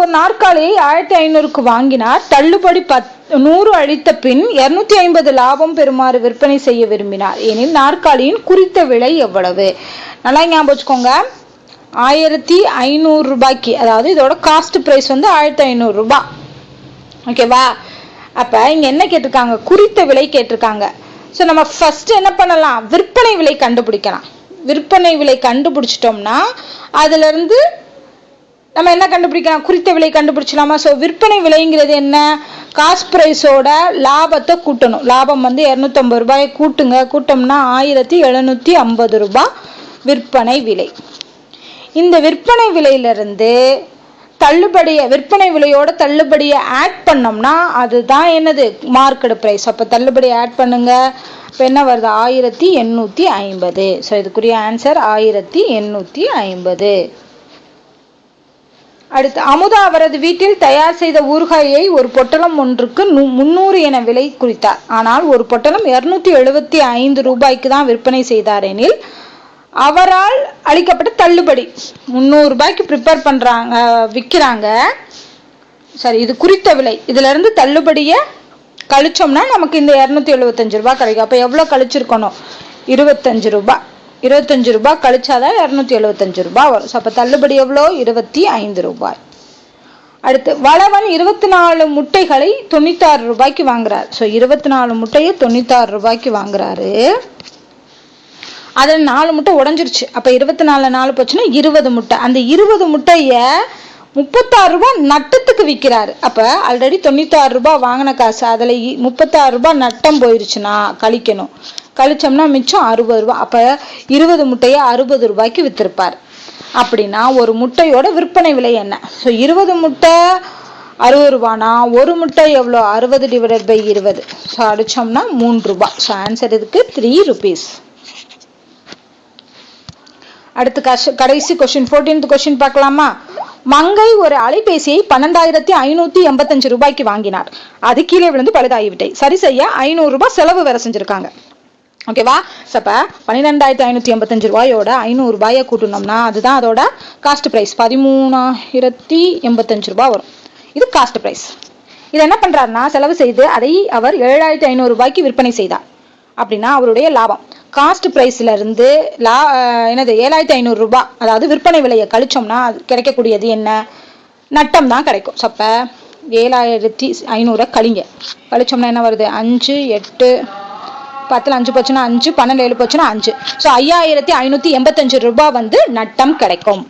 ஒரு நாற்காலியை 1500க்கு வாங்கினார். தள்ளுபடி 100 அளித்த பின் 250 லாபம் பெறுமாறு விற்பனை செய்ய விரும்பினார் எனில் நாற்காலியின் குறித்த விலை எவ்வளவு? நல்லா ஞாபகம் வச்சுக்கோங்க. 1500 ரூபாய்க்கு, அதாவது இதோட காஸ்ட் பிரைஸ் வந்து 1500 ரூபாய். ஓகேவா? அப்ப இங்க என்ன கேட்டிருக்காங்க? குறித்த விலை கேட்டிருக்காங்க. ஸோ நம்ம ஃபர்ஸ்ட் என்ன பண்ணலாம்? விற்பனை விலை கண்டுபிடிக்கலாம். விற்பனை விலை கண்டுபிடிச்சிட்டோம்னா அதுல இருந்து நம்ம என்ன கண்டுபிடிக்கலாம்? குறித்த விலை கண்டுபிடிச்சலாமா? ஸோ விற்பனை விலைங்கிறது என்ன? காஸ்ட் பிரைஸோட லாபத்தை கூட்டணும். லாபம் வந்து 250 ரூபாயை கூட்டுங்க. கூட்டோம்னா 1750 ரூபாய் விற்பனை விலை. இந்த விற்பனை விலையிலிருந்து விற்பனை விலையோட தள்ளுபடியை ஆட் பண்ணோம்னா அதுதான் என்னது? Market price. அப்போ தள்ளுபடி ஆட் பண்ணுங்க. இப்போ என்ன வருது? 1850. ஸோ இதுக்குரிய ஆன்சர் 1850. அடுத்து, அமுதா அவரது வீட்டில் தயார் செய்த ஊறுகாயை ஒரு பொட்டலம் ஒன்றுக்கு 300 என விலை குறித்தார். ஆனால் ஒரு பொட்டலம் 275 ரூபாய்க்கு தான் விற்பனை செய்தார் எனில் அவரால் அளிக்கப்பட்ட தள்ளுபடி 300 ரூபாய்க்கு ப்ரிப்பேர் பண்றாங்க, விற்கிறாங்க. சரி, இது குறித்த விலை. இதுல இருந்து தள்ளுபடியை கழிச்சோம்னா நமக்கு இந்த 275 ரூபாய் கிடைக்கும். அப்ப எவ்வளவு கழிச்சிருக்கணும்? 25 ரூபாய். 25 ரூபாய் கழிச்சாதான் 275 ரூபாய் வரும். அப்ப தள்ளுபடி எவ்வளோ? 25 ரூபாய். அடுத்து, வளவன் 24 முட்டைகளை 96 ரூபாய்க்கு வாங்குறாரு. ஸோ 24 முட்டையை 96 ரூபாய்க்கு வாங்குறாரு. அதில் 4 முட்டை உடஞ்சிருச்சு. அப்போ 24 4 போச்சுன்னா 20 முட்டை. அந்த 20 முட்டைய 36 ரூபாய் நட்டத்துக்கு விற்கிறாரு. அப்போ ஆல்ரெடி 96 ரூபாய் வாங்கின காசு, அதில் 36 ரூபாய் நட்டம் போயிருச்சுன்னா கழிக்கணும். கழிச்சோம்னா மிச்சம் 60 ரூபாய். அப்போ 20 முட்டையை 60 ரூபாய்க்கு வித்திருப்பார். அப்படின்னா ஒரு முட்டையோட விற்பனை விலை என்ன? ஸோ 20 முட்டை 60 ரூபானா ஒரு முட்டை எவ்வளோ? 60 / 20. ஸோ அடிச்சோம்னா 3 ரூபாய். ஸோ ஆன்சர் இதுக்கு 3 rupees. அடுத்து கடைசி கொஸ்டின், 14th கொஸ்டின் பார்க்கலாமா? மங்கை ஒரு அலைபேசியை 12,585 ரூபாய்க்கு வாங்கினார். அது கீழே விழுந்து பழுதாகிவிட்டை. சரி செய்ய 500 ரூபாய் செலவு வேற செஞ்சிருக்காங்க. ஓகேவா? அப்ப 12,585 ரூபாயோட 500 ரூபாயை கூட்டணும்னா அதுதான் அதோட காஸ்ட் பிரைஸ். 13,085 ரூபாய் வரும். இது காஸ்ட் பிரைஸ். இது என்ன பண்றாருன்னா, செலவு செய்து அதை அவர் 7,500 ரூபாய்க்கு விற்பனை செய்தார். அப்படின்னா அவருடைய லாபம் காஸ்ட் பிரைஸ்ல இருந்து என்னது? 7,500 ரூபாய், அதாவது விற்பனை விலையை கழிச்சோம்னா கிடைக்கக்கூடியது என்ன? நட்டம் தான் கிடைக்கும். அப்ப 7,500 கழிச்சோம்னா என்ன வருது? 5 8 10 5 போச்சுன்னா 5, 12 7 போச்சுன்னா 5. ஸோ 5,585 ரூபாய் வந்து நட்டம் கிடைக்கும்.